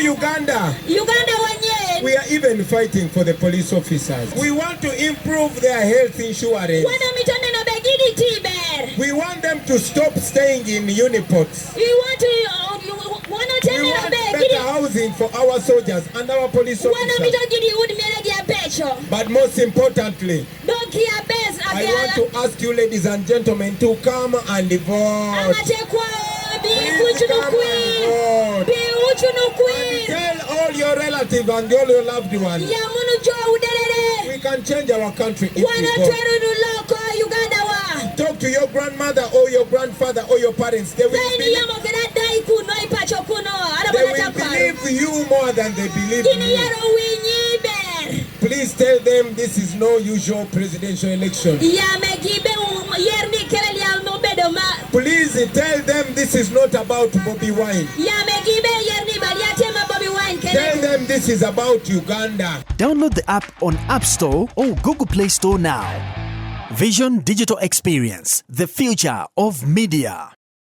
Uganda. We are even fighting for the police officers. We want to improve their health insurance. We want them to stop staying in unipods. We want better housing for our soldiers and our police officers. But most importantly, I want to ask you, ladies and gentlemen, to come and vote. Please come and vote. And tell all your relatives and all your loved ones. We can change our country if we vote. Talk to your grandmother or your grandfather or your parents. They will believe you more than they believe me. Please tell them this is no usual presidential election. Please tell them this is not about Bobby Wine. Tell them this is about Uganda. Download the app on App Store or Google Play Store now. Vision Digital Experience, the future of media.